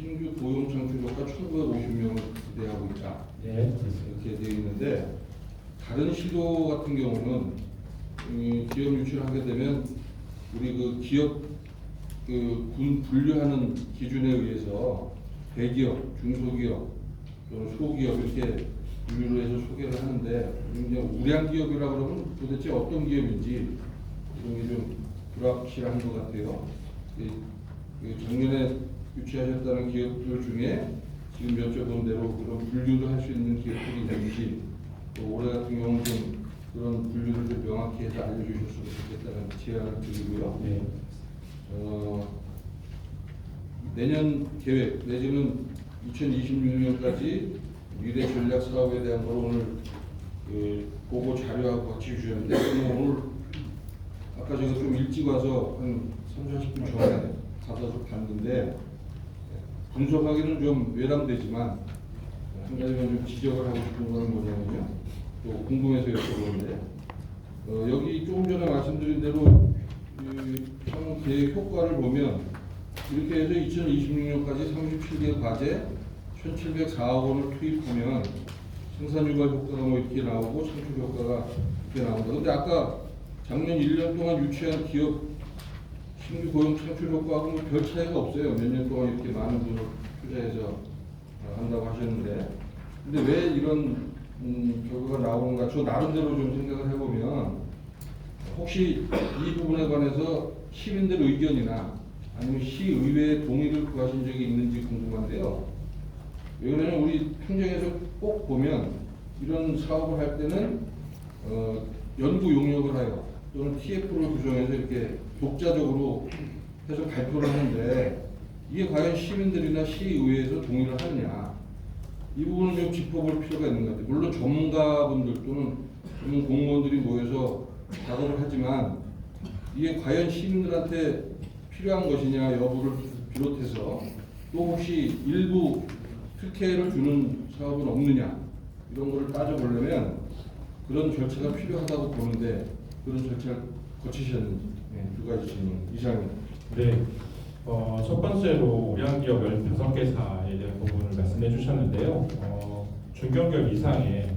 신규 고용 창출효과 1,950명을 기대하고 있다. 네. 이렇게 되어 있는데 다른 시도 같은 경우는 기업 유치를 하게 되면 우리 그 기업 군 분류하는 기준에 의해서 대기업, 중소기업, 또는 소기업 이렇게 분류를 해서 소개를 하는데 이제 우량 기업이라고 그러면 도대체 어떤 기업인지 이런 게 좀 불확실한 것 같아요. 작년에 유치하셨다는 기업들 중에 지금 여쭤본 대로 그런 분류를 할 수 있는 기업들이 있는지 또 올해 같은 경우는 좀 그런 분류를 좀 명확히 해서 알려주셨으면 좋겠다는 제안을 드리고요. 네. 내년 계획 내지는 2026년까지 미래 전략 사업에 대한 걸 오늘 보고 자료하고 같이 주셨는데 오늘 아까 제가 좀 일찍 와서 한 30, 40분 전에 가서 봤는데 분석하기는 좀 외람되지만 한 가지만 좀 지적을 하고 싶은 건 뭐냐면요. 또 궁금해서 여쭤보는데 여기 조금 전에 말씀드린 대로 총 계획 효과를 보면 이렇게 해서 2026년까지 37개 과제 1,704억 원을 투입하면 생산유발 효과가 뭐 이렇게 나오고 창출 효과가 이렇게 나온다. 근데 아까 작년 1년 동안 유치한 기업 신규 고용 창출 효과하고 별 차이가 없어요. 몇 년 동안 이렇게 많은 돈을 투자해서 한다고 하셨는데 근데 왜 이런 결과가 나오는가? 저 나름대로 좀 생각을 해보면 혹시 이 부분에 관해서 시민들 의견이나 아니면 시의회의 동의를 구하신 적이 있는지 궁금한데요. 왜 그러냐면 우리 평정에서 꼭 보면 이런 사업을 할 때는 연구 용역을 하여 또는 TF를 구성해서 이렇게 독자적으로 해서 발표를 하는데 이게 과연 시민들이나 시의회에서 동의를 하느냐 이 부분을 좀 짚어볼 필요가 있는 것 같아요. 물론 전문가분들 또는 전문 공무원들이 모여서 작업을 하지만 이게 과연 시민들한테 필요한 것이냐 여부를 비롯해서 또 혹시 일부 특혜를 주는 사업은 없느냐 이런 거를 따져보려면 그런 절차가 필요하다고 보는데 그런 절차를 거치셨는지 두 가지 질문 이상입니다. 네. 첫 번째로 우량기업 15개사에 대한 부분을 말씀해 주셨는데요. 중견기업 이상의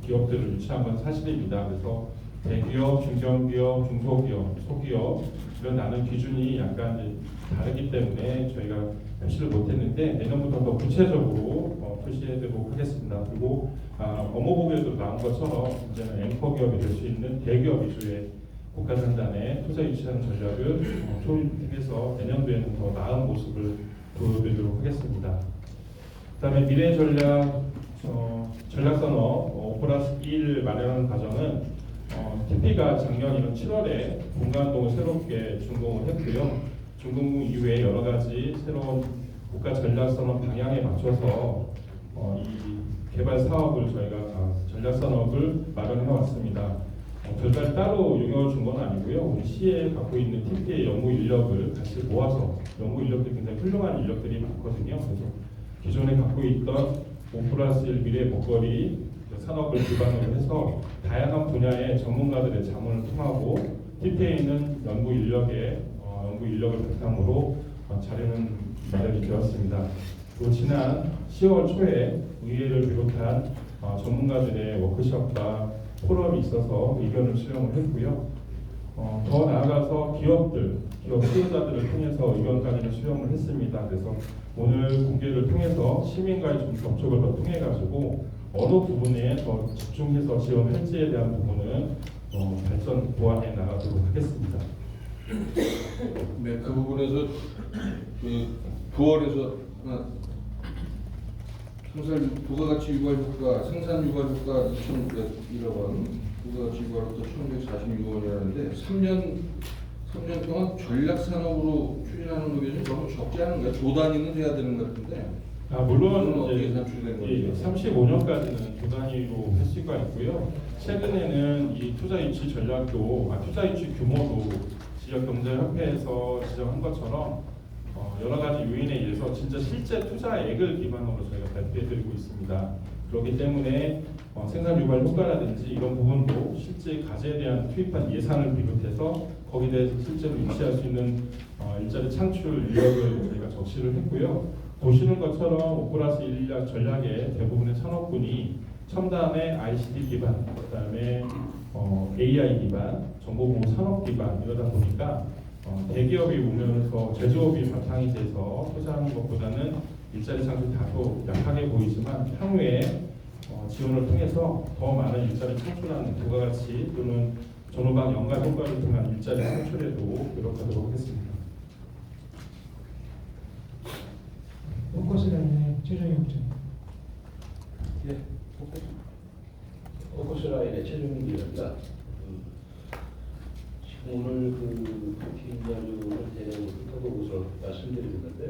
기업들을 유치한 건 사실입니다. 그래서 대기업, 중견기업, 중소기업, 소기업 이런 나눈 기준이 약간 다르기 때문에 저희가 표시를 못했는데 내년부터 더 구체적으로 표시해드리도록 하겠습니다. 그리고 업무보고에도 나온 것처럼 이제는 앵커 기업이 될 수 있는 대기업 위주의 국가산단에 투자 유치하는 전략을 초입해서 내년도에는 더 나은 모습을 보여드리도록 하겠습니다. 그다음에 미래 전략 전략선언 5+1 마련하는 과정은 TP가 작년 7월에 공관동을 새롭게 준공을 했고요. 준공 이후에 여러 가지 새로운 국가 전략선언 방향에 맞춰서 이 개발 사업을 저희가 전략선언을 마련해 왔습니다. 별다른 따로 용역을 준 건 아니고요. 우리 시에 갖고 있는 TP의 연구 인력을 같이 모아서 연구 인력들이 굉장히 훌륭한 인력들이 많거든요. 그래서 기존에 갖고 있던 5+1 미래 먹거리 산업을 기반으로 해서 다양한 분야의 전문가들의 자문을 통하고 TP에 있는 연구 인력을 바탕으로 자료는 마련이 되었습니다. 또 지난 10월 초에 의회를 비롯한 전문가들의 워크숍과 포럼이 있어서 의견을 수렴을 했고요. 더 나아가서 기업 수요자들을 통해서 의견까지는 수렴을 했습니다. 그래서 오늘 공개를 통해서 시민과의 좀 접촉을 더 통해 가지고 어느 부분에 더 집중해서 지원할지에 대한 부분은 발전 보완해 나가도록 하겠습니다. 네, 그 부분에서 부월에서 부가가치 유발 효과, 생산 유발 효과 2,901억 원, 부가가치 유발 효과 1,146억 원이라는데 3년 동안 전략 산업으로 추진하는 것이 너무 적지 않은가요? 조 단위는 해야 되는 것 같은데. 물론 어떻게 산출된 이제 35년까지는 조 단위로 할 수가 있고요. 최근에는 이 투자 유치 전략도 투자 유치 규모도 지역 경제협회에서 지정한 것처럼 여러 가지 요인에 의해서 진짜 실제 투자액을 기반으로 저희가 발표해드리고 있습니다. 그렇기 때문에 생산 유발 효과라든지 이런 부분도 실제 과제에 대한 투입한 예산을 비롯해서 거기에 대해서 실제로 유치할 수 있는 일자리 창출 인력을 저희가 적시를 했고요. 보시는 것처럼 5+1 전략의 대부분의 산업군이 첨단의 ICT 기반, 그다음에 AI 기반, 정보보호 산업 기반 이러다 보니까 대기업이 오면서 제조업이 바탕이 돼서 투자하는 것보다는 일자리 창출이 다소 약하게 보이지만 향후에 지원을 통해서 더 많은 일자리 창출하는 부가가치 또는 전후방 연관 효과를 통한 일자리 창출에도 노력하도록 하겠습니다. 포커스라인의 최종의 목적. 예, 포커스라인의 최종입니다. 지금 오늘 그 인터뷰를 대략 훑어보고서 말씀드리는데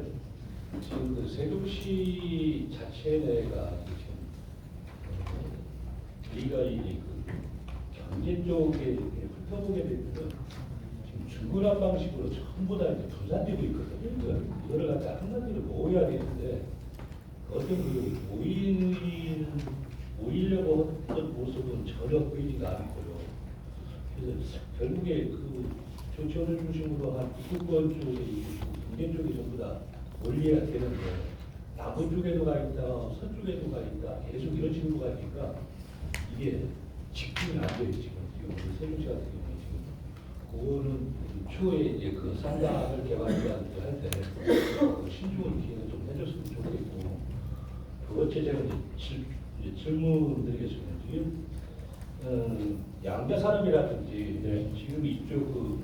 지금 그 세종시 자체 내가 지금 우리가 이 경제 쪽에 이렇게 훑어보게 되면 지금 중구난 방식으로 전부 다 이제 분산되고 있거든요. 이거를 갖다 한마디로 모여야 되는데 어떤 그 모이려고 했던 모습은 전혀 보이지가 않고요. 그래서 결국에 그 조치원을 중심으로 한 북부권 쪽에 경제 쪽이 전부 다 몰려야 되는데 남부 쪽에도 가 있다, 서쪽에도 가 있다, 계속 이런 식으로 가니까 이게 집중이 안 돼요. 지금 우리 세종시 같은 경우에 지금 그거는 추후에 이제 그 상당을 개발할 때 신중을 기회를 좀 해줬으면 좋겠고 두 번째 제가 이제 질문 드리겠습니다. 지금 양대 산업이라든지 네. 지금 이쪽 그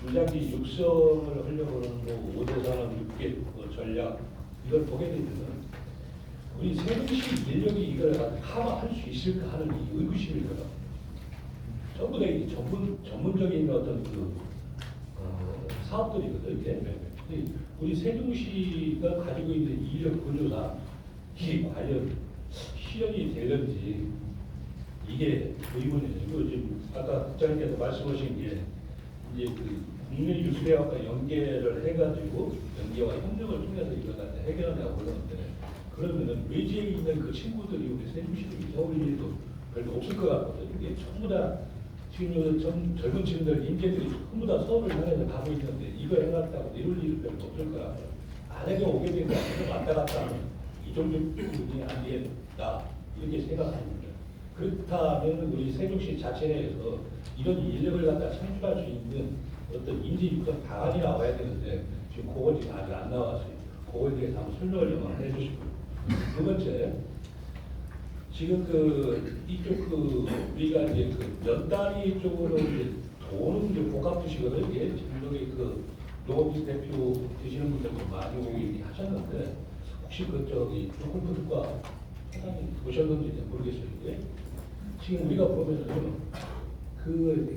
중장기 육성을 하려고 하는 뭐 5대 산업 6개 전략 이걸 보게 되면 우리 세종시 인력이 이걸 커버할 수 있을까 하는 이 의구심이 들어요. 전부 다 이게 전문적인 어떤 그 사업들이거든요. 이게. 근데 우리 세종시가 가지고 있는 인력 구조상 이게 과연 실현이 되는지 이게 의문이에요. 그리고 지금 아까 국장님께서 말씀하신 게 이제 그 국민유수대학과 연계를 해가지고 연계와 협력을 통해서 이걸 갖다 해결하려고 그러는데 그러면은 외지에 있는 그 친구들이 우리 세종시로 이사 올 일도 별로 없을 것 같거든요. 이게 전부 다 지금 젊은 친구들 인재들이 전부 다 서울을 향해서 가고 있는데 이거 해놨다고 이럴 일은 별로 없을 것 같아요. 만약에 오게 되면 왔다 갔다 하면 이 정도 부분이 안 되겠다 이렇게 생각합니다. 그렇다면 우리 세종시 자체 내에서 이런 인력을 갖다 창출할 수 있는 어떤 인재 육성 방안이 나와야 되는데 지금 그건 지금 아직 안 나왔어요. 그거에 대해서 한번 설명을 좀 해주시고 두 번째 지금 그 이쪽 그 우리가 이제 그 연단위 쪽으로 이제 도는 이제 복합도시거든요. 이게 지금 여기 그 농업지 대표 되시는 분들도 많이 오기 하셨는데 혹시 그 저기 조건푸드과 사장님 보셨는지 모르겠어요. 이게 지금 우리가 보면은 그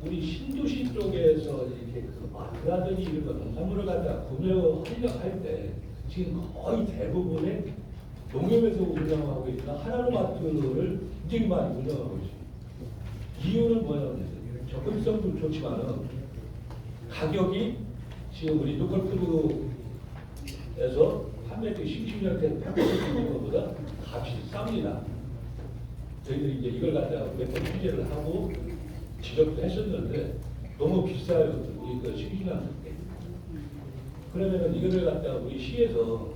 우리 신도시 쪽에서 이렇게 그 마트라든지 이런 거 농산물을 갖다 구매하려고 할 때 지금 거의 대부분의 농협에서 운영하고 있는 하나로마트를 굉장히 많이 운영하고 있습니다. 이유는 뭐냐면 접근성도 좋지만은 가격이 지금 우리 로컬푸드에서 판매된 싱싱하게 판매되는 것보다 값이 쌉니다. 저희들이 이제 이걸 갖다가 몇 번 취재를 하고 지적도 했었는데 너무 비싸요. 우리 그 싱싱한 게. 그러면은 이거를 갖다가 우리 시에서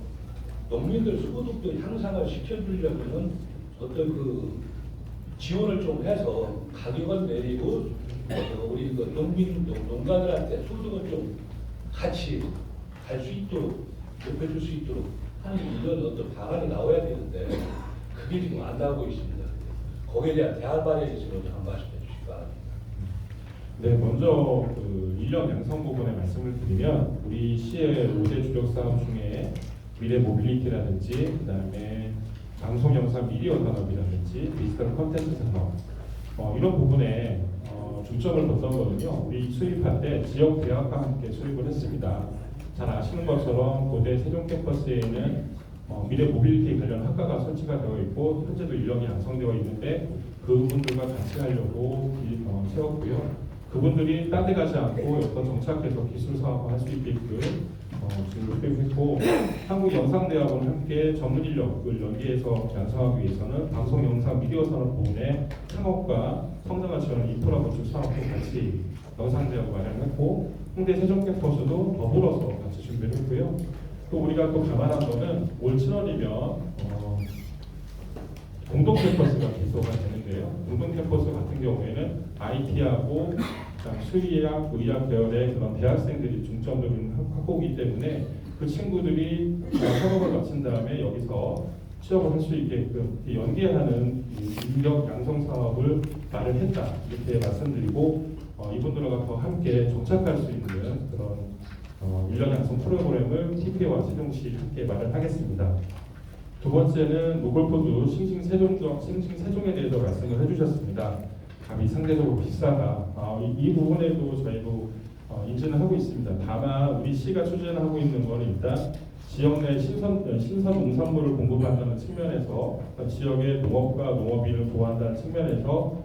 농민들 소득도 향상을 시켜주려면은 어떤 그 지원을 좀 해서 가격을 내리고 우리 그 농가들한테 소득을 좀 같이 갈 수 있도록 높여줄 수 있도록 하는 이런 어떤 방안이 나와야 되는데 그게 지금 안 나오고 있습니다. 거기에 대한 대안 마련이 있으면 한 말씀 해주시기 바랍니다. 네, 먼저 그 인력 양성 부분에 말씀을 드리면 우리 시의 5대 주력 사업 중에 미래 모빌리티라든지 그다음에 방송 영상 미디어 산업이라든지 디지털 콘텐츠 산업 이런 부분에 중점을 뒀었거든요. 우리 수립할 때 지역 대학과 함께 수립을 했습니다. 잘 아시는 것처럼 고대 세종 캠퍼스에는 미래 모빌리티 관련 학과가 설치가 되어 있고 현재도 인력이 양성되어 있는데 그분들과 같이 하려고 세웠고요. 그분들이 딴 데 가지 않고 여기서 정착해서 기술 사업을 할 수 있게끔 지금 수립했고 한국영상대학원 함께 전문 인력을 연계해서 양성하기 위해서는 방송 영상 미디어 산업 부문의 창업과 성장을 지원하는 인프라 구축 사업도 같이 영상제하고 마련했고 홍대 세종 캠퍼스도 더불어서 같이 준비를 했고요. 또 우리가 또 감안한 거는 올 7월이면 공동 캠퍼스가 개소가 되는데요. 공동 캠퍼스 같은 경우에는 IT하고 수의학, 의학 계열의 그런 대학생들이 중점적인 학부이기 때문에 그 친구들이 학업을 마친 다음에 여기서 취업을 할 수 있게끔 연계하는 인력 양성 사업을 마련했다 이렇게 말씀드리고 이분들과 더 함께 정착할 수 있는 그런 인력 양성 프로그램을 TP와 세종시 함께 마련하겠습니다. 두 번째는 노골포도 싱싱 세종에 대해서 말씀을 해주셨습니다. 값이 상대적으로 비싸다. 이 부분에도 저희도 인지는 하고 있습니다. 다만 우리 시가 추진하고 있는 것은 일단 지역 내 신선 농산물을 공급한다는 측면에서 지역의 농업과 농업인을 보호한다는 측면에서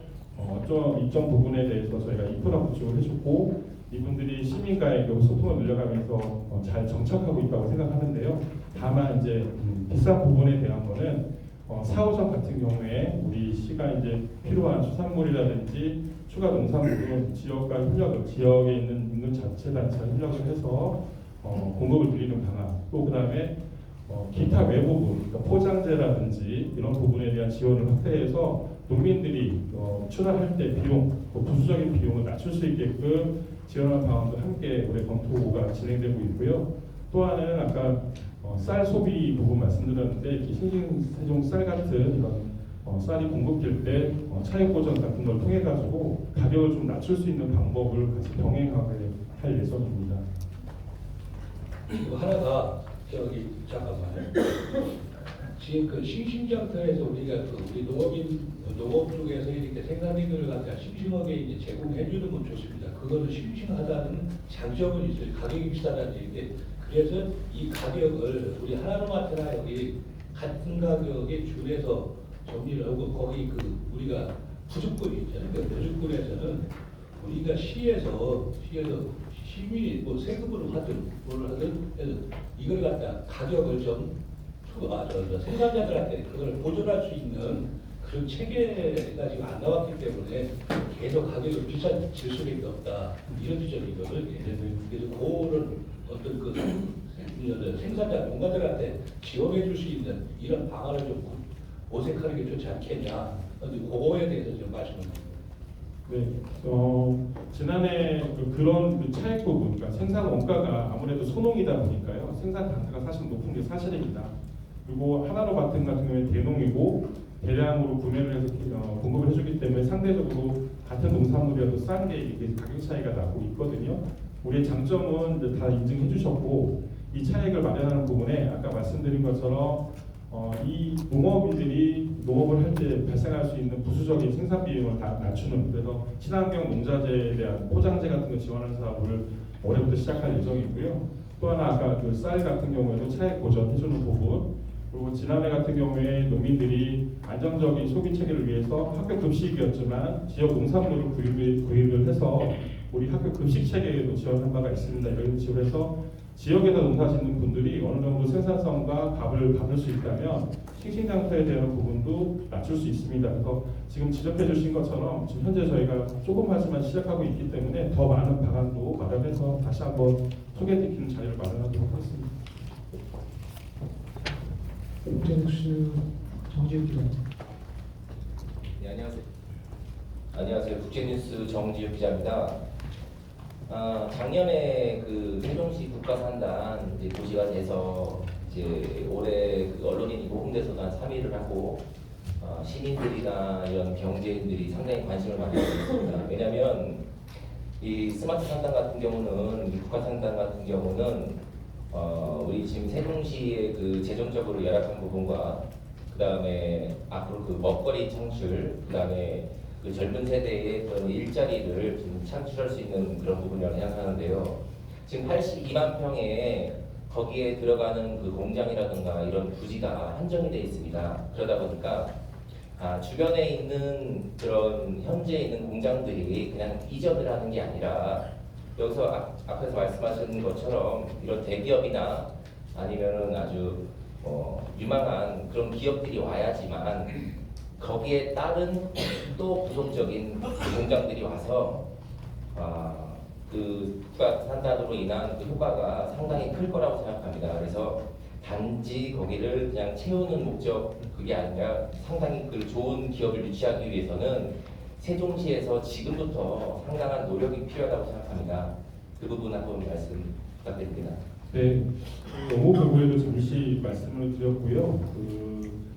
일정 부분에 대해서 저희가 인프라 구축을 해주고 이분들이 시민과의 소통을 늘려가면서 잘 정착하고 있다고 생각하는데요. 다만 이제 비싼 부분에 대한 거는 4호점 같은 경우에 우리 시가 이제 필요한 수산물이라든지 추가 농산물은 지역과 협력을 지역에 있는 인근 자치단체와 협력을 해서 공급을 늘리는 방안 또 그다음에 기타 외부분 그러니까 포장재라든지 이런 부분에 대한 지원을 확대해서 농민들이 출하할 때 비용 부수적인 비용을 낮출 수 있게끔 지원하는 방안도 함께 올해 검토가 진행되고 있고요. 또 하나는 아까 쌀 소비 부분 말씀드렸는데 신신세종 쌀 같은 이런 쌀이 공급될 때 차익 보전 같은 걸 통해 가지고 가격을 좀 낮출 수 있는 방법을 같이 병행하게 할 예정입니다. 그리고 하나가 잠깐만요. 지금 그 싱싱장터에서 우리가 우리 농업 쪽에서 이렇게 생산인들을 갖다 싱싱하게 이제 제공해주는 건 좋습니다. 그거는 싱싱하다는 장점은 있어요. 가격이 비싸다는 얘기인데 그래서 이 가격을 우리 하나로마트나 여기 같은 가격에 준해서 정리를 하고 거기 우리가 부족분이 있잖아요. 그 부족분에서는 우리가 시에서 시민이 뭐 세금으로 하든 뭘 하든 해서 이걸 갖다 가격을 좀 생산자들한테 그걸 보존할 수 있는 그런 체계가 지금 안 나왔기 때문에 계속 가격을 비싸질 수밖에 없다 이런 지점이거든요. 그래서 그거를 어떤 생산자 농가들한테 지원해 줄 수 있는 이런 방안을 좀 모색하는 게 좋지 않겠냐. 근데 그거에 대해서 좀 말씀을. 네, 지난해 그런 차익 부분, 그러니까 생산 원가가 아무래도 소농이다 보니까요. 생산 단가가 사실 높은 게 사실입니다. 그리고 하나로마트 같은 경우에 대농이고 대량으로 구매를 해서 공급을 해주기 때문에 상대적으로 같은 농산물이라도 싼 게 이게 가격 차이가 나고 있거든요. 우리의 장점은 이제 다 인증해 주셨고 이 차익을 마련하는 부분에 아까 말씀드린 것처럼 이 농업인들이 농업을 할 때 발생할 수 있는 부수적인 생산 비용을 다 낮추는 그래서 친환경 농자재에 대한 포장재 같은 거 지원하는 사업을 올해부터 시작할 예정이고요. 또 하나 아까 그 쌀 같은 경우에도 차익 보전해주는 부분 그리고 지난해 같은 경우에 농민들이 안정적인 소비 체계를 위해서 학교 급식이었지만 지역 농산물을 구입을 해서 우리 학교 급식 체계에도 지원한 바가 있습니다. 이런 식으로 해서 지역에서 농사짓는 분들이 어느 정도 생산성과 값을 받을 수 있다면 싱싱장터에 대한 부분도 낮출 수 있습니다. 그래서 지금 지적해 주신 것처럼 지금 현재 저희가 조금하지만 시작하고 있기 때문에 더 많은 방안도 마련해서 다시 한번 소개해드리는 자리를 마련하도록 하겠습니다. 국제뉴스 정지욱 기자. 네, 안녕하세요. 안녕하세요. 국제뉴스 정지욱 기자입니다. 작년에 그 세종시 국가산단 이제 도시가 돼서 이제 올해 그 언론인이고 홍대에서도 한 3위를 하고 시민들이나 이런 경제인들이 상당히 관심을 많이 갖고 있습니다. 왜냐하면 이 스마트 산단 같은 경우는 이 국가산단 같은 경우는 우리 지금 세종시의 그 재정적으로 열악한 부분과 그 다음에 앞으로 그 먹거리 창출, 그 다음에 그 젊은 세대의 그런 일자리를 좀 창출할 수 있는 그런 부분이라고 생각하는데요. 지금 82만 평에 거기에 들어가는 그 공장이라든가 이런 부지가 한정이 되어 있습니다. 그러다 보니까 주변에 있는 그런 현재 있는 공장들이 그냥 이전을 하는 게 아니라 여기서 앞에서 말씀하신 것처럼 이런 대기업이나 아니면은 아주 유망한 그런 기업들이 와야지만 거기에 따른 또 부속적인 공장들이 와서 그 국가 산단으로 인한 그 효과가 상당히 클 거라고 생각합니다. 그래서 단지 거기를 그냥 채우는 목적 그게 아니라 상당히 그 좋은 기업을 유치하기 위해서는 세종시에서 지금부터 상당한 노력이 필요하다고 생각합니다. 그 부분 한번 말씀 부탁드립니다. 네, 업무 보고에도 잠시 말씀을 드렸고요.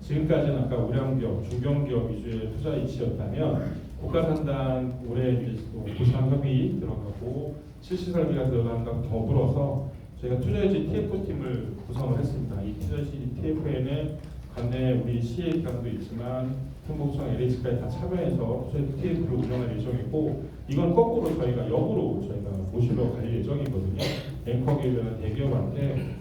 지금까지는 아까 우량기업, 중견기업 위주의 투자 이치였다면 국가산단 올해 이제 보상 협의 들어가고 실시 설비가 들어가는 것과 더불어서 저희가 투자유치 TF팀을 구성을 했습니다. 이 투자유치 TF에는 관내 우리 시의 기관도 있지만 충북청 LH까지 다 참여해서 투자유치 TF를 운영할 예정이고 이건 거꾸로 저희가 역으로 저희가 모시러 갈 예정이거든요. 앵커 기업이나 대기업한테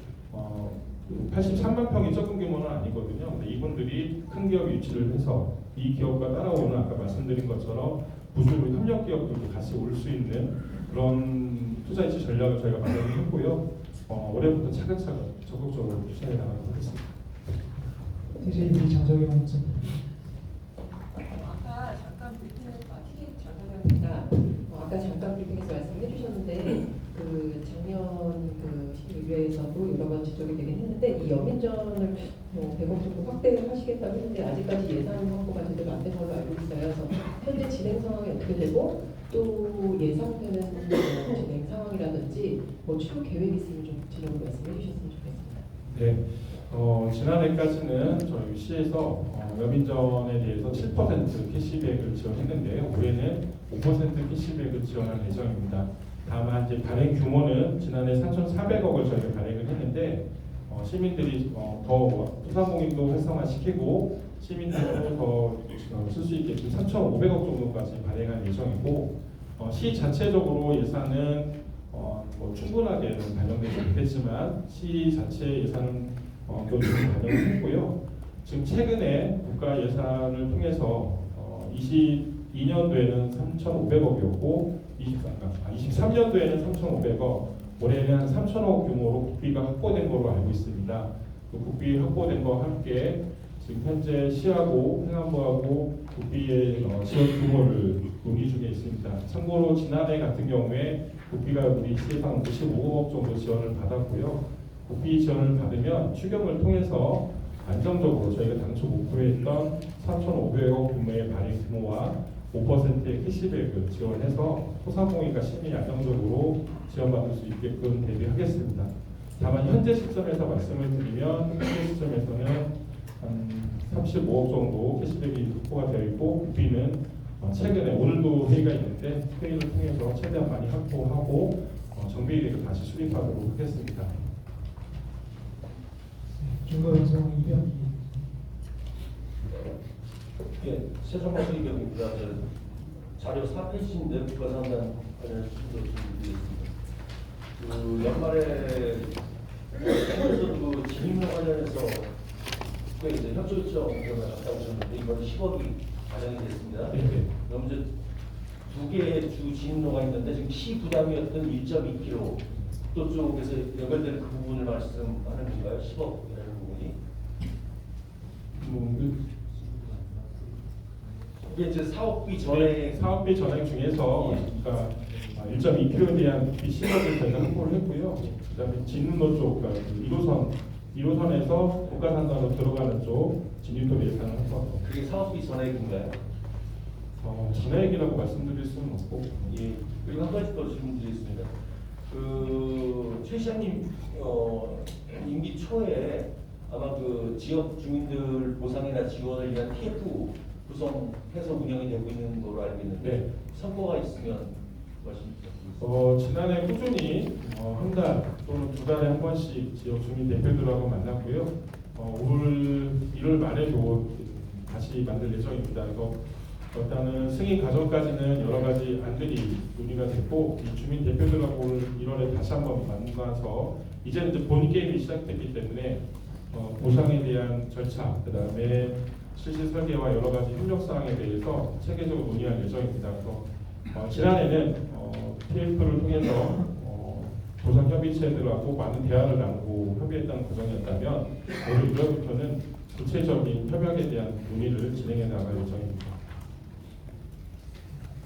83만 평이 적은 규모는 아니거든요. 근데 이분들이 큰 기업 유치를 해서 이 기업과 따라오는 아까 말씀드린 것처럼 부수로 협력 기업들도 같이 올 수 있는 그런 투자 이치 전략을 저희가 마련했고요. 올해부터 차근차근 적극적으로 추진해 나가도록 하겠습니다. TJB 장정영 목사님. 아까 잠깐 아까 잠깐 브리핑에서 말씀해 주셨는데 그 작년 그 시의회에서도 여러 번 지적이 되긴 했는데 이 여민전을 100억 정도 확대를 하시겠다고 했는데 아직까지 예산 확보가 제대로 안 된 걸로 알고 있어요. 그래서 현재 진행 상황이 어떻게 되고 또 예상되는 진행 상황이라든지 추후 계획 있으면 좀 구체적으로 말씀해 주셨으면 좋겠습니다. 네, 지난해까지는 저희 시에서 여민전에 대해서 7% 캐시백을 지원했는데요. 올해는 5% 캐시백을 지원할 예정입니다. 다만 이제 발행 규모는 지난해 3,400억을 저희가 발행을 했는데 시민들이 더 소상공인도 활성화시키고 시민들도 더 쓸 수 있게 3,500억 정도까지 발행할 예정이고 시 자체적으로 예산은 충분하게는 반영되지 못했지만 시 자체 예산은 교육을 반영을 했고요. 지금 최근에 국가 예산을 통해서 22년도에는 3,500억이었고 23년도에는 3,500억, 올해는 한 3,000억 규모로 국비가 확보된 걸로 알고 있습니다. 그 국비 확보된 거와 함께 지금 현재 시하고 행안부하고 국비의 지원 규모를 논의 중에 있습니다. 참고로 지난해 같은 경우에 국비가 우리 시에서 한 55억 정도 지원을 받았고요. 국비 지원을 받으면 추경을 통해서 안정적으로 저희가 당초 목표했던 3,500억 규모의 발행 규모와 5%의 캐시백을 지원해서 소상공인과 시민이 안정적으로 지원받을 수 있게끔 대비하겠습니다. 다만 현재 시점에서 말씀을 드리면 현재 시점에서는 한 35억 정도 캐시백이 확보가 되어 있고 국비는 최근에 오늘도 회의가 있는데 회의를 통해서 최대한 많이 확보하고 정비일을 다시 수립하도록 하겠습니다. 중거방송 이병기. 예, 세종시 이병입니다. 자료 4페이지인데 국가산단 관련 수도 준비되어 있습니다. 연말에 그 진입로 관련해서 그 이제 협조요청을 갔다 오셨는데 이번에 10억이 반영이 됐습니다. 그럼 이제 두 개의 주 진입로가 있는데 지금 시 부담이었던 1.2km 또 쪽에서 연결되는 그 부분을 말씀하는 건가요? 10억이라는 부분이? 이게 이제 사업비 전에 사업비 전액 중에서 그러니까 1.2km에 대한 국비 10억을 저희가 확보를 했고요. 그다음에 진입로 쪽, 그러니까 1호선에서 국가산단으로 들어가는 쪽 진입로 예산을 확보하고. 그게 사업비 전액인가요? 전액이라고 말씀드릴 수는 없고. 예. 그리고 한 가지 더 질문드리겠습니다. 최 시장님 임기 초에 아마 그 지역 주민들 보상이나 지원을 위한 TF 구성해서 운영이 되고 있는 걸로 알고 있는데 네. 성과가 있으면 말씀 부탁드리겠습니다. 지난해 꾸준히 한 달 또는 두 달에 한 번씩 지역 주민 대표들하고 만났고요. 올 1월 말에도 다시 만들 예정입니다. 그래서 일단은 승인 과정까지는 여러 가지 안들이 논의가 됐고 이 주민 대표들하고 올 1월에 다시 한번 만나서 이제는 이제 본 게임이 시작됐기 때문에 보상에 대한 절차, 그 다음에 실시 설계와 여러 가지 협력 사항에 대해서 체계적으로 논의할 예정입니다. 그래서 지난해는 TF를 통해서 보상 협의체들하고 많은 대화를 나누고 협의했다는 과정이었다면 올해 1월부터는 구체적인 협약에 대한 논의를 진행해 나갈 예정입니다.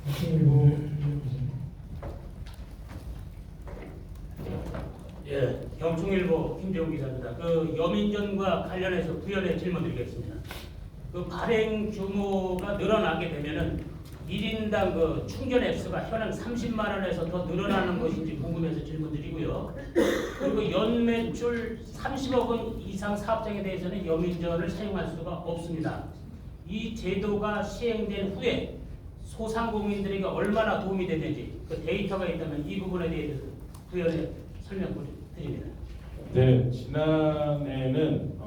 경충일보 이현 기자님. 예, 경충일보 김재훈 기자입니다. 그 여민전과 관련해서 부연의 질문드리겠습니다. 그 발행 규모가 늘어나게 되면은 1인당 그 충전 앱수가 현행 30만 원에서 더 늘어나는 것인지 궁금해서 질문드리고요. 그리고 연매출 30억 원 이상 사업장에 대해서는 여민전을 사용할 수가 없습니다. 이 제도가 시행된 후에 소상공인들에게 얼마나 도움이 되는지 그 데이터가 있다면 이 부분에 대해서 부연의 설명 드립니다. 네, 지난해는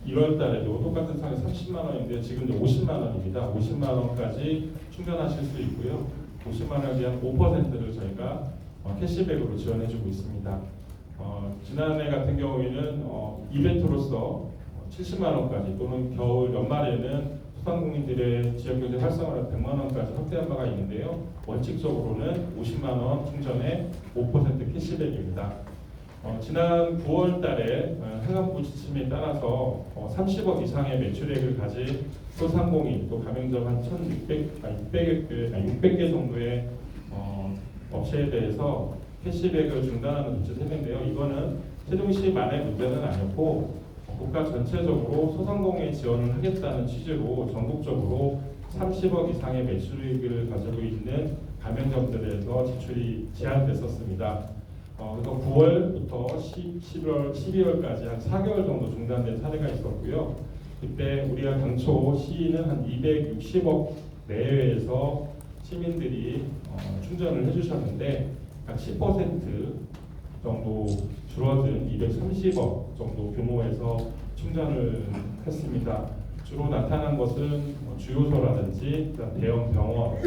1월 달에도 똑같은 상에 30만 원인데 지금 이제 50만 원입니다. 50만 원까지 충전하실 수 있고요. 50만 원에 대한 5%를 저희가 캐시백으로 지원해주고 있습니다. 지난해 같은 경우에는 이벤트로서 70만 원까지 또는 겨울 연말에는 소상공인들의 지역경제 활성화를 100만 원까지 확대한 바가 있는데요. 원칙적으로는 50만 원 충전에 5% 캐시백입니다. 지난 9월 달에 행안부 지침에 따라서 30억 이상의 매출액을 가진 소상공인 또 가맹점 한 600개 정도의 업체에 대해서 캐시백을 중단하는 조치를 했는데요. 이거는 세종시만의 문제는 아니었고 국가 전체적으로 소상공인 지원을 하겠다는 취지로 전국적으로 30억 이상의 매출액을 가지고 있는 가맹점들에서 지출이 제한됐었습니다. 그래서 9월부터 11월, 12월까지 한 4개월 정도 중단된 사례가 있었고요. 그때 우리가 당초 시는 한 260억 내외에서 시민들이 충전을 해주셨는데 한 10% 정도 줄어든 230억 정도 규모에서 충전을 했습니다. 주로 나타난 것은 주유소라든지 대형 병원,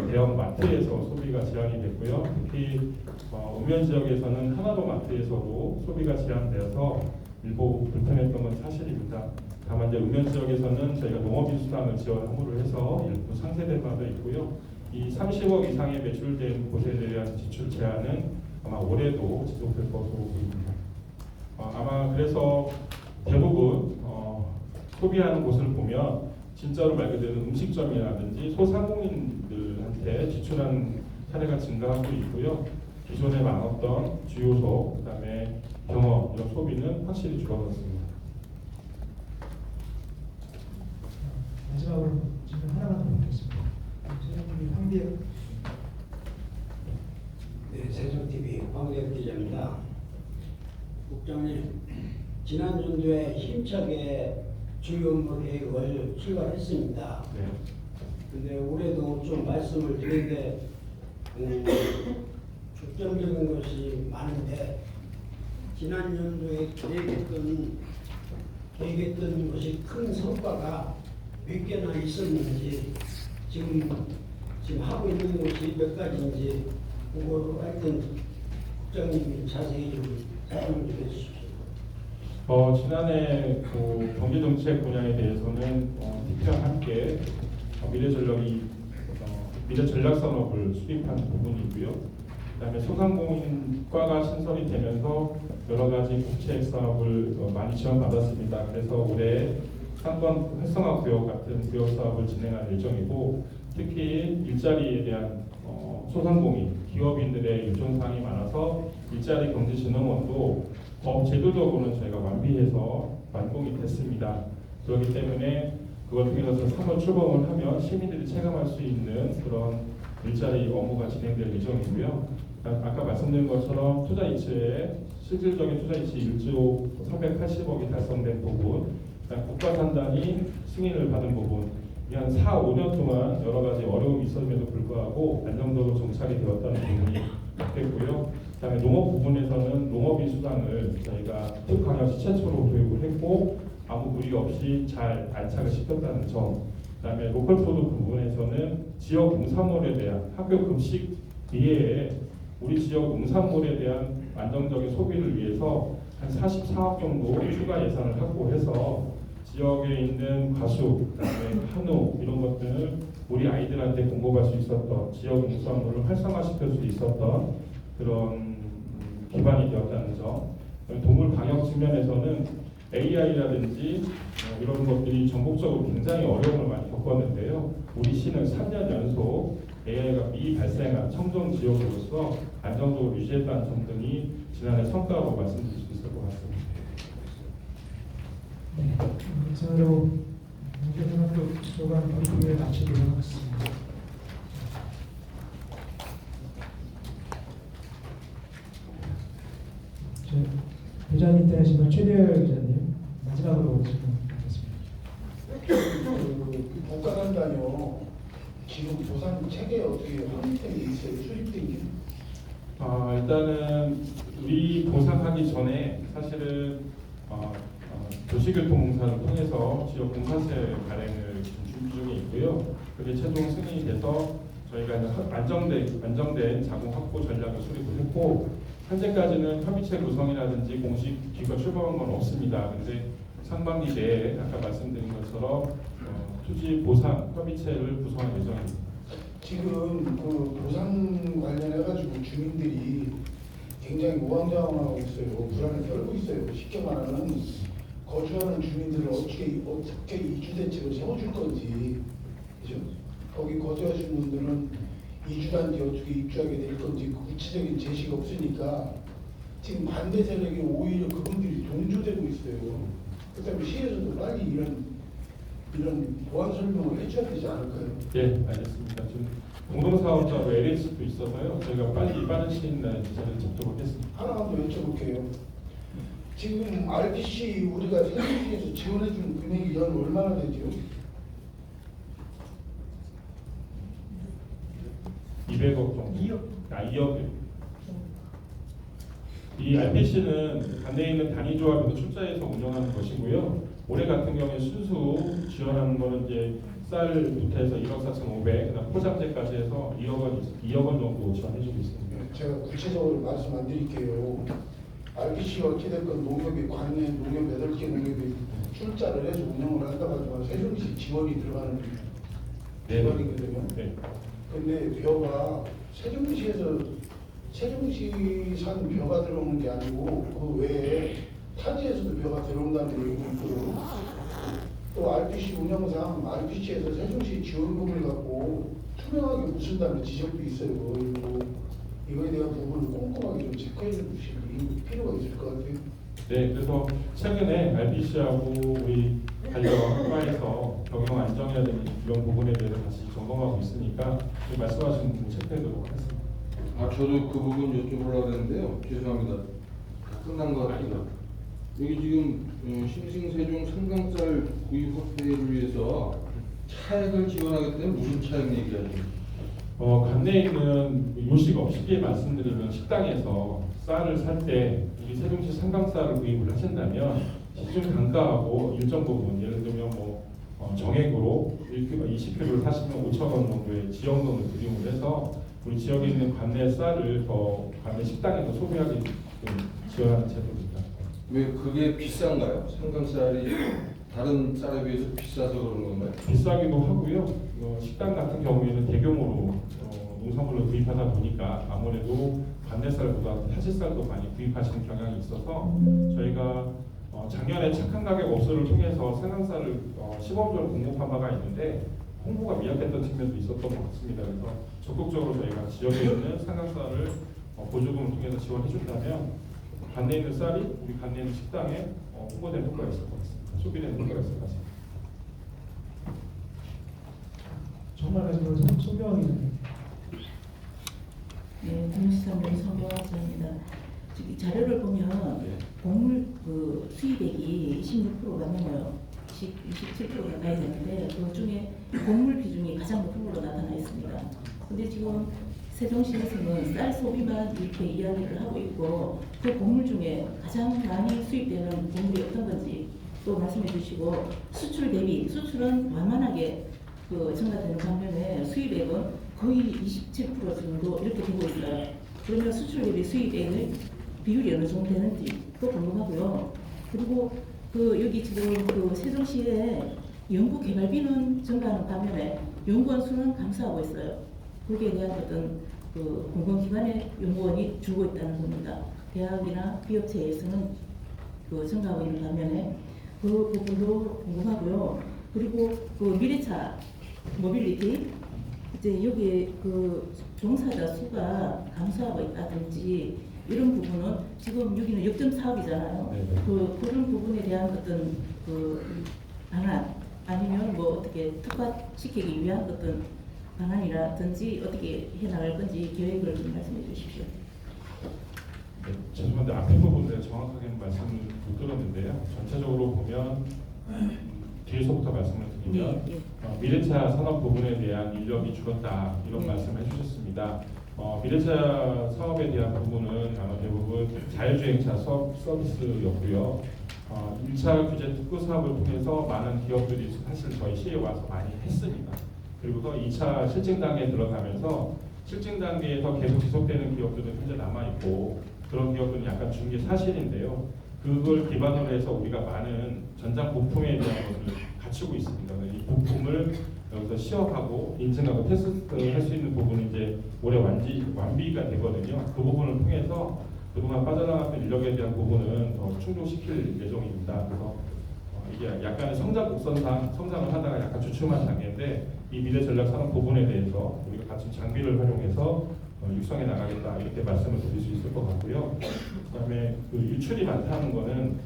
대형 마트에서 소비가 제한이 됐고요. 특히 읍면 지역에서는 하나로 마트에서도 소비가 제한되어서 일부 불편했던 건 사실입니다. 다만 이제 읍면 지역에서는 저희가 농업인수당을 지원 함으로 해서 일부 상쇄된 바도 있고요. 이 30억 이상의 매출된 곳에 대한 지출 제한은 아마 올해도 지속될 것으로 보입니다. 아마 그래서 대부분 소비하는 곳을 보면 진짜로 말 그대로 음식점이라든지 소상공인들한테 지출하는 사례가 증가하고 있고요. 기존에 많았던 주유소, 그다음에 병원 이런 소비는 확실히 줄어들었습니다. 마지막으로 질문 하나만 더 드리겠습니다. 세종TV 황비혁. 네, 세종TV 황비혁 기자입니다. 국장님, 지난 연도에 힘차게 주요업무 계획을 출발했습니다. 네. 근데 올해도 좀 말씀을 드리는데 중점적인 것이 많은데 지난 연도에 계획했던 것이 큰 성과가 몇 개나 있었는지 지금 하고 있는 것이 몇 가지인지 그거 하여튼 국장님이 자세히 좀 설명 좀 해주십시오. 지난해 그 경제정책 분야에 대해서는 TP와 함께 미래전략산업을 수립한 부분이고요. 그다음에 소상공인과가 신설이 되면서 여러 가지 국책 사업을 많이 지원받았습니다. 그래서 올해 상권 활성화 구역 같은 구역 사업을 진행할 예정이고, 특히 일자리에 대한 소상공인 기업인들의 요청 사항이 많아서 일자리 경제진흥원도 더 제도적으로는 저희가 완비해서 완공이 됐습니다. 그렇기 때문에 그걸 통해서 3월 출범을 하면 시민들이 체감할 수 있는 그런 일자리 업무가 진행될 예정이고요. 아까 말씀드린 것처럼 투자 이체에 실질적인 투자 이체 1조 380억이 달성된 부분, 국가 산단이 승인을 받은 부분, 한 4, 5년 동안 여러 가지 어려움이 있었음에도 불구하고 안정적으로 정착이 되었다는 부분이 됐고요. 그다음에 농업 부분에서는 농업인수당을 저희가 특강역시 최초로 도입을 했고 아무 무리 없이 잘 안착을 시켰다는 점. 그다음에 로컬푸드 부분에서는 지역 농산물에 대한 학교 급식 이외에 우리 지역 농산물에 대한 안정적인 소비를 위해서 한 44억 정도 추가 예산을 확보해서 지역에 있는 과수, 그다음에 한우 이런 것들을 우리 아이들한테 공급할 수 있었던 지역 농산물을 활성화시킬 수 있었던 그런 기반이 되었다는 점. 동물 방역 측면에서는 AI라든지 이런 것들이 전국적으로 굉장히 어려움을 많이 겪었는데요. 우리 시는 3년 연속 AI가 미발생한 청정 지역으로서 안정적으로 유지했다는 점 등이 지난해 성과로 말씀드릴 수 있을 것 같습니다. 네, 이상으로 경제산업부 소관 브리핑을 마치도록 하겠습니다. 부장 인터넷신문 최대열 기자님 마지막으로 질문드리겠습니다. 국가단단요 지금 보상 체계 어떻게 확립된 게 있어요? 수립된 게? 일단은 우리 보상하기 전에 사실은 도시교통공사를 통해서 지역 공사세 발행을 준비 중에 있고요. 그게 최종 승인이 돼서 저희가 이제 안정된 자금 확보 전략을 수립을 했고, 현재까지는 협의체 구성이라든지 공식 기관 출범한 건 없습니다. 근데 상반기 내에 아까 말씀드린 것처럼 토지 보상 협의체를 구성할 예정입니다. 지금 그 보상 관련해가지고 주민들이 굉장히 우왕좌왕하고 있어요. 불안에 떨고 있어요. 쉽게 말하면 거주하는 주민들을 어떻게 이주 대책을 세워줄 건지, 그죠? 거기 거주하시는 분들은 이주한 뒤 어떻게 입주하게 될 건지 구체적인 제시가 없으니까 지금 반대 세력이 오히려 그분들이 동조되고 있어요. 그렇다면 시에서도 빨리 이런 보완 설명을 해줘야 되지 않을까요? 네, 알겠습니다. 지금 공동사업자로 LH도 있어서요. 저희가 빨리 빠른 시일 내에 기사를 접촉을 했습니다. 하나만 더 여쭤볼게요. 지금 RPC 우리가 세종시에서 지원해주는 금액이 연 얼마나 되죠? 200억 정도. 2억. 이 RPC는 관내에 있는 단위조합에서 출자해서 운영하는 것이고요. 올해 같은 경우에 순수 지원하는 거는 이제 쌀부터 해서 1억 4,500, 그다음 포장재까지 해서 2억 원 정도 지원해주고 있습니다. 제가 구체적으로 말씀 안 드릴게요. RPC가 어찌됐건 농협이 관내 농협 8개 농협이 출자를 해서 운영을 한다고 하지만 세종시 지원이 들어가는 기관이거든요. 네. 근데 벼가 세종시산 벼가 들어오는 게 아니고 그 외에 타지에서도 벼가 들어온다는 얘기가 있고요. 또 RPC 운영상 RPC에서 세종시 지원금을 갖고 투명하게 묻힌다는 지적도 있어요. 그리고 이거에 대한 부분을 꼼꼼하게 좀 체크해 주실 필요가 있을 것 같아요. 네, 그래서 최근에 RPC하고 우리 관련과에서 경영 안정이라든지 이런 부분에 대해서 다시 점검하고 있으니까 말씀하신 부분 체크해보도록 하겠습니다. 저도 그 부분 여쭤보려고 했는데요. 죄송합니다. 다 끝난 것 같아요. 여기 지금 신생세종 상강쌀 구입 확대를 위해서 차액을 지원하기 때문에 무슨 차액 얘기하죠? 관내에 있는 요식업 쉽게 말씀드리면 식당에서 쌀을 살 때 우리 세종시 상강쌀을 구입을 하신다면 시중 단가하고 일정 부분 예를 들면 정액으로 20kg를 사시면 5,000원 정도의 지원금을 드림을 해서 우리 지역에 있는 관내 쌀을 더 관내 식당에서 소비하게 지원하는 제도입니다. 왜 그게 비싼가요? 상강쌀이 다른 쌀에 비해서 비싸서 그런 건가요? 비싸기도 하고요. 식당 같은 경우에는 대규모로 농산물을 구입하다 보니까 아무래도 관내쌀보다 타지쌀도 많이 구입하시는 경향이 있어서 저희가 작년에 착한 가격 업소를 통해서 생산쌀을 시범적으로 공급한 바가 있는데 홍보가 미약했던 측면도 있었던 것 같습니다. 그래서 적극적으로 저희가 지역에 있는 생산쌀을 보조금을 통해서 지원해준다면 관내에 있는 쌀이 우리 관내에 있는 식당에 홍보된 효과가 있을 것 같습니다. 소비되는 효과가 있을 것 같습니다. 정말 마지막으로 손병환 기자님. 네, 동시산물 서명화입니다. 저기 자료를 보면 곡물 수입액이 26%가 넘어요. 27% 가까이 되는데 그 중에 곡물 비중이 가장 높은 걸로 나타나 있습니다. 근데 지금 세종시에서는 쌀 소비만 이렇게 이야기를 하고 있고 그 곡물 중에 가장 많이 수입되는 곡물이 어떤 건지 또 말씀해 주시고 수출 대비 수출은 완만하게 증가되는 반면에 수입액은 거의 27% 정도 이렇게 되고 있어요. 그러면 수출 대비 수입액의 비율이 어느 정도 되는지 또 궁금하고요. 그리고 여기 지금 세종시에 연구 개발비는 증가하는 반면에 연구원 수는 감소하고 있어요. 거기에 대한 어떤 공공기관의 연구원이 줄고 있다는 겁니다. 대학이나 기업체에서는 그 증가하고 있는 반면에 그 부분도 궁금하고요. 그리고 그 미래차 모빌리티 이제 여기에 그 종사자 수가 감소하고 있다든지 이런 부분은 지금 여기는 역점 사업이잖아요. 네네. 그런 부분에 대한 어떤 그 방안 아니면 뭐 어떻게 특화시키기 위한 어떤 방안이라든지 어떻게 해나갈 건지 계획을 좀 말씀해 주십시오. 네, 죄송한데 앞에 부분을 정확하게는 말씀을 못 들었는데요. 전체적으로 보면 뒤에서부터 말씀을 드리면 예, 예. 미래차 산업 부분에 대한 인력이 줄었다 이런 네. 말씀을 해주셨습니다. 미래차 사업에 대한 부분은 아마 대부분 자율주행차 서비스였고요. 1차 규제 특구 사업을 통해서 많은 기업들이 사실 저희 시에 와서 많이 했습니다. 그리고서 2차 실증 단계에 들어가면서 실증 단계에서 계속 지속되는 기업들은 현재 남아있고 그런 기업들은 약간 준 게 사실인데요. 그걸 기반으로 해서 우리가 많은 전장 부품에 대한 것을 갖추고 있습니다. 이 부품을 여기서 시험하고 인증하고 테스트할 수 있는 부분은 이제 올해 완비가 되거든요. 그 부분을 통해서 그동안 빠져나갔던 인력에 대한 부분은 더 충족시킬 예정입니다. 그래서 이게 약간의 성장 곡선상 성장을 하다가 약간 주춤한 단계인데 이 미래 전략 산업 부분에 대해서 우리가 같이 장비를 활용해서 육성해 나가겠다 이렇게 말씀을 드릴 수 있을 것 같고요. 그다음에 그 유출이 많다는 거는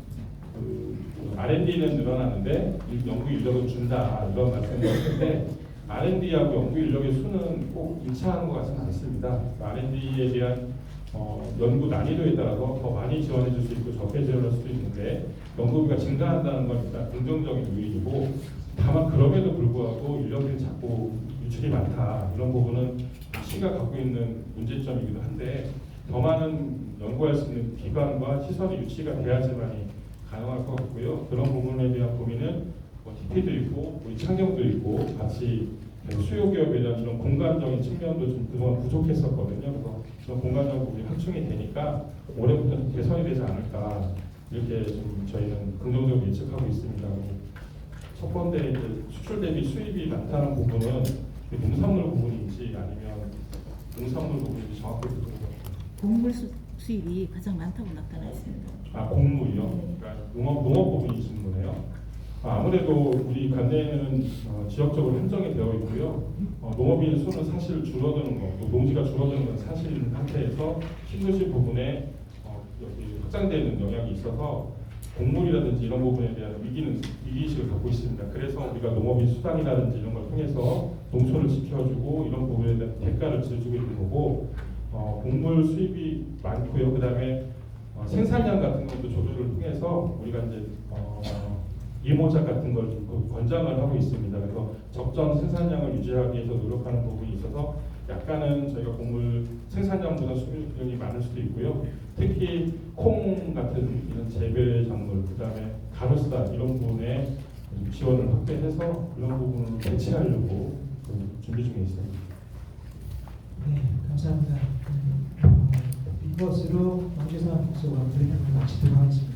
그 R&D는 늘어나는데 연구 인력을 준다 이런 말씀을 했는데 R&D하고 연구 인력의 수는 꼭 일치하는 것 같지는 않습니다. R&D에 대한 연구 난이도에 따라서 더 많이 지원해 줄 수 있고 적게 지원할 수도 있는데 연구비가 증가한다는 건 일단 긍정적인 요인이고 다만 그럼에도 불구하고 인력들이 자꾸 유출이 많다 이런 부분은 시가 갖고 있는 문제점이기도 한데 더 많은 연구할 수 있는 기관과 시설이 유치가 돼야지만이 가능할 것 같고요. 그런 부분에 대한 고민은 TP도 있고 우리 창경도 있고 같이 수요 기업에 대한 이런 공간적인 측면도 좀 그동안 부족했었거든요. 그래서 그런 공간적 부분이 확충이 되니까 올해부터 좀 개선이 되지 않을까 이렇게 좀 저희는 긍정적으로 예측하고 있습니다. 첫 번째 이제 수출 대비 수입이 많다는 부분은 농산물 부분인지 아니면 농산물 부분인지 정확히 듣고 곡물 수입이 가장 많다고 나타나 있습니다. 곡물이요? 네. 그러니까 농업 부분이신 거네요. 아무래도 우리 관내에는 지역적으로 한정이 되어 있고요. 농업인 수는 사실 줄어드는 거, 또 농지가 줄어드는 건 사실인 상태에서 신도시 부분에 여기 확장되는 영향이 있어서 곡물이라든지 이런 부분에 대한 위기의식을 갖고 있습니다. 그래서 우리가 농업인 수당이라든지 이런 걸 통해서 농촌을 지켜주고 이런 부분에 대한 대가를 지어주고 있는 거고 곡물 수입이 많고요. 그 다음에 생산량 같은 것도 조절을 통해서 우리가 이제 이모작 같은 걸 권장을 하고 있습니다. 그래서 적정 생산량을 유지하기 위해서 노력하는 부분이 있어서 약간은 저희가 곡물 생산량보다 수입량이 많을 수도 있고요. 특히 콩 같은 이런 재배 작물, 그다음에 가로수다 이런 부분에 지원을 확대해서 그런 부분을 대체하려고 준비 중에 있습니다. 네, 감사합니다. 이것으로 경제산 국소가 브리핑을 마치도록 하겠습니다.